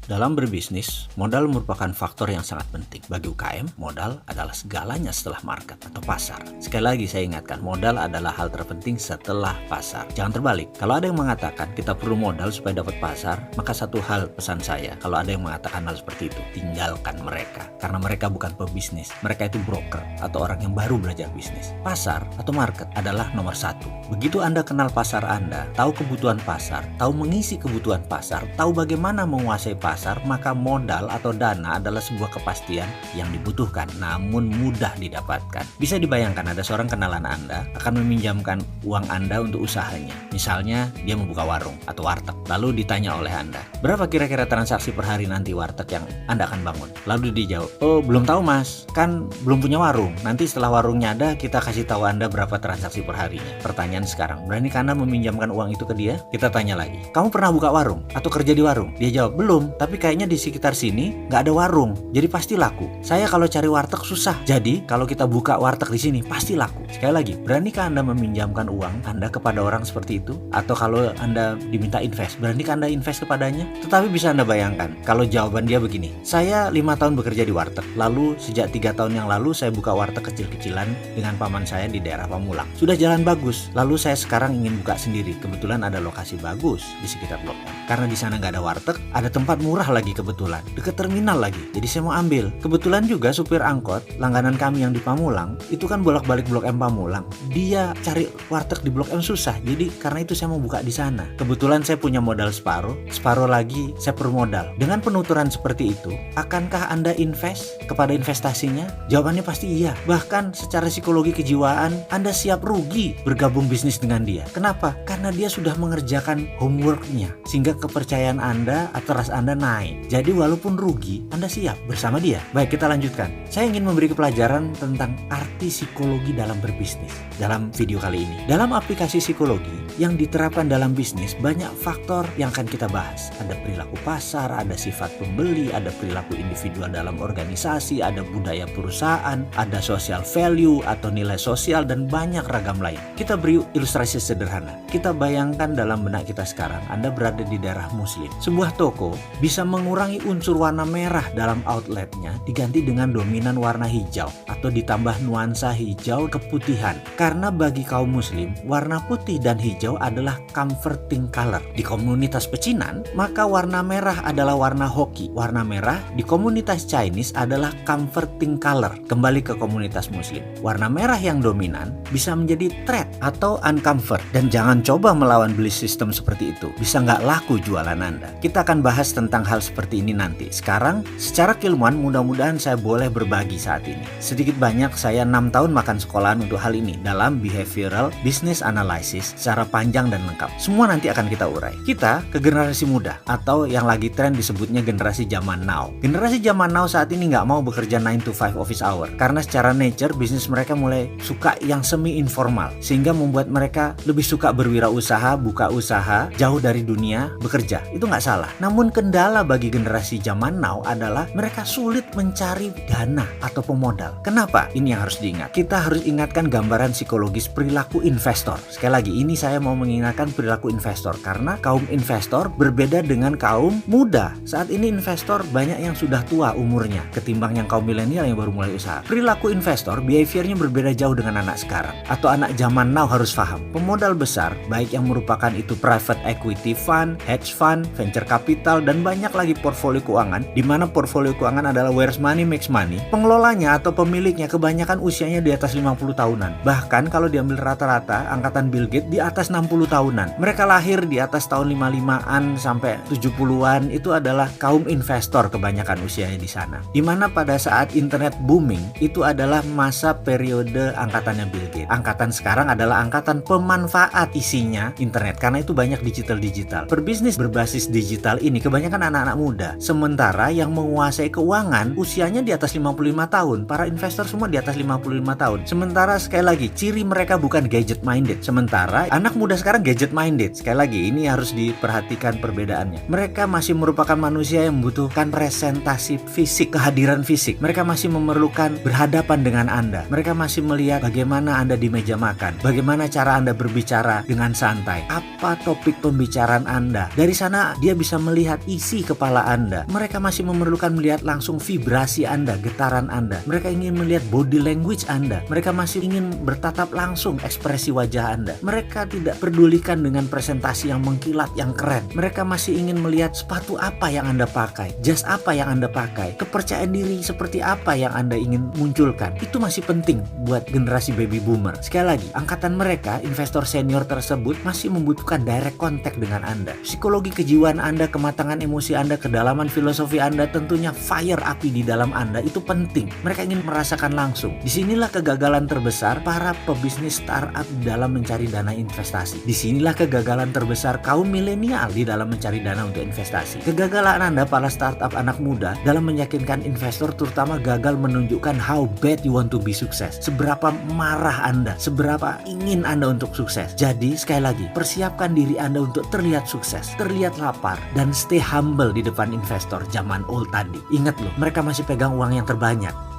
Dalam berbisnis, modal merupakan faktor yang sangat penting. Bagi UKM, modal adalah segalanya setelah market atau pasar. Sekali lagi saya ingatkan, modal adalah hal terpenting setelah pasar. Jangan terbalik. Kalau ada yang mengatakan kita perlu modal supaya dapat pasar, maka satu hal pesan saya, kalau ada yang mengatakan hal seperti itu, tinggalkan mereka. Karena mereka bukan pebisnis, mereka itu broker atau orang yang baru belajar bisnis. Pasar atau market adalah nomor satu. Begitu Anda kenal pasar Anda, tahu kebutuhan pasar, tahu mengisi kebutuhan pasar, tahu bagaimana menguasai pasar, maka modal atau dana adalah sebuah kepastian yang dibutuhkan namun mudah didapatkan. Bisa dibayangkan ada seorang kenalan Anda akan meminjamkan uang Anda untuk usahanya. Misalnya dia membuka warung atau warteg. Lalu ditanya oleh Anda, berapa kira-kira transaksi per hari nanti warteg yang Anda akan bangun? Lalu dijawab, oh belum tahu mas, kan belum punya warung. Nanti setelah warungnya ada kita kasih tahu Anda berapa transaksi per harinya. Pertanyaan sekarang, beranikah Anda meminjamkan uang itu ke dia? Kita tanya lagi, kamu pernah buka warung atau kerja di warung? Dia jawab, belum, tapi kayaknya di sekitar sini nggak ada warung, jadi pasti laku. Saya kalau cari warteg susah, jadi kalau kita buka warteg di sini pasti laku. Sekali lagi, beranikah Anda meminjamkan uang Anda kepada orang seperti itu? Atau kalau Anda diminta invest, beranikah Anda invest kepadanya? Tetapi bisa Anda bayangkan, kalau jawaban dia begini, saya 5 tahun bekerja di warteg, lalu sejak 3 tahun yang lalu saya buka warteg kecil-kecilan dengan paman saya di daerah Pamulang. Sudah jalan bagus, lalu saya sekarang ingin buka sendiri. Kebetulan ada lokasi bagus di sekitar Blok M. Karena di sana nggak ada warteg, ada tempat murah lagi kebetulan, dekat terminal lagi. Jadi saya mau ambil. Kebetulan juga supir angkot langganan kami yang di Pamulang itu kan bolak-balik Blok M Pamulang. Dia cari warteg di Blok M susah. Jadi karena itu saya mau buka di sana. Kebetulan saya punya modal separuh lagi saya perlu modal. Dengan penuturan seperti itu, akankah Anda invest kepada investasinya? Jawabannya pasti iya. Bahkan secara psikologi kejiwaan Anda siap rugi bergabung bisnis dengan dia. Kenapa? Karena dia sudah mengerjakan homeworknya, sehingga kepercayaan Anda atau trust Anda naik. Jadi walaupun rugi, Anda siap bersama dia. Baik, kita lanjutkan. Saya ingin memberi pelajaran tentang arti psikologi dalam berbisnis dalam video kali ini. Dalam aplikasi psikologi yang diterapkan dalam bisnis, banyak faktor yang akan kita bahas. Ada perilaku pasar, ada sifat pembeli, ada perilaku individual dalam organisasi, ada budaya perusahaan, ada social value atau nilai sosial, dan banyak ragam lain. Kita beri ilustrasi sederhana. Kita bayangkan dalam benak kita sekarang, Anda berada di daerah muslim. Sebuah toko bisa mengurangi unsur warna merah dalam outletnya diganti dengan dominan warna hijau atau ditambah nuansa hijau keputihan. Karena bagi kaum muslim, warna putih dan hijau adalah comforting color. Di komunitas pecinan, maka warna merah adalah warna hoki. Warna merah di komunitas Chinese adalah comforting color. Kembali ke komunitas muslim, warna merah yang dominan bisa menjadi threat atau uncomfort. Dan jangan coba melawan belief system seperti itu. Bisa nggak laku jualan Anda. Kita akan bahas tentang hal seperti ini nanti. Sekarang, secara keilmuan mudah-mudahan saya boleh berbagi saat ini. Sedikit banyak saya 6 tahun makan sekolahan untuk hal ini dalam behavioral business analysis secara panjang dan lengkap. Semua nanti akan kita urai. Kita ke generasi muda atau yang lagi tren disebutnya generasi zaman now. Generasi zaman now saat ini nggak mau bekerja 9 to 5 office hour karena secara nature bisnis mereka mulai suka yang semi informal, sehingga membuat mereka lebih suka berwirausaha, buka usaha jauh dari dunia bekerja. Itu nggak salah. Namun kendala bagi generasi zaman now adalah mereka sulit mencari dana atau pemodal. Kenapa? Ini yang harus diingat. Kita harus ingatkan gambaran psikologis perilaku investor. Sekali lagi, ini saya mau mengingatkan perilaku investor karena kaum investor berbeda dengan kaum muda. Saat ini investor banyak yang sudah tua umurnya ketimbang yang kaum milenial yang baru mulai usaha. Perilaku investor, behaviornya berbeda jauh dengan anak sekarang atau anak zaman now harus paham. Pemodal besar, baik yang merupakan itu private equity fund, hedge fund, venture capital, dan banyak lagi portfolio keuangan, di mana portfolio keuangan adalah where's money makes money. Pengelolanya atau pemiliknya kebanyakan usianya di atas 50 tahunan. Bahkan kalau diambil rata-rata, angkatan Bill Gates di atas 60 tahunan. Mereka lahir di atas tahun 55-an sampai 70-an, itu adalah kaum investor kebanyakan usianya di sana. Di mana pada saat internet booming, itu adalah masa periode angkatannya Bill Gates. Angkatan sekarang adalah angkatan pemanfaat isinya internet, karena itu banyak digital. Berbisnis berbasis digital ini kebanyakan anak-anak muda. Sementara yang menguasai keuangan usianya di atas 55 tahun. Para investor semua di atas 55 tahun. Sementara sekali lagi, ciri mereka bukan gadget minded. Sementara anak muda sekarang gadget minded. Sekali lagi, ini harus diperhatikan perbedaannya. Mereka masih merupakan manusia yang membutuhkan presentasi fisik, kehadiran fisik. Mereka masih memerlukan berhadapan dengan Anda. Mereka masih melihat bagaimana Anda di meja makan, bagaimana cara Anda berbicara dengan santai, apa topik pembicaraan Anda. Dari sana dia bisa melihat isi isi kepala Anda. Mereka masih memerlukan melihat langsung vibrasi Anda, getaran Anda. Mereka ingin melihat body language Anda. Mereka masih ingin bertatap langsung ekspresi wajah Anda. Mereka tidak pedulikan dengan presentasi yang mengkilat, yang keren. Mereka masih ingin melihat sepatu apa yang Anda pakai, jas apa yang Anda pakai, kepercayaan diri seperti apa yang Anda ingin munculkan. Itu masih penting buat generasi baby boomer. Sekali lagi, angkatan mereka, investor senior tersebut masih membutuhkan direct contact dengan Anda. Psikologi kejiwaan Anda, kematangan emosi Anda, kedalaman filosofi Anda, tentunya fire api di dalam Anda itu penting. Mereka ingin merasakan langsung. Disinilah kegagalan terbesar para pebisnis startup dalam mencari dana investasi. Disinilah kegagalan terbesar kaum milenial di dalam mencari dana untuk investasi. Kegagalan Anda para startup anak muda dalam meyakinkan investor, terutama gagal menunjukkan how bad you want to be sukses. Seberapa marah Anda, seberapa ingin Anda untuk sukses. Jadi sekali lagi, persiapkan diri Anda untuk terlihat sukses, terlihat lapar, dan stay humble di depan investor zaman old tadi. Ingat loh, mereka masih pegang uang yang terbanyak.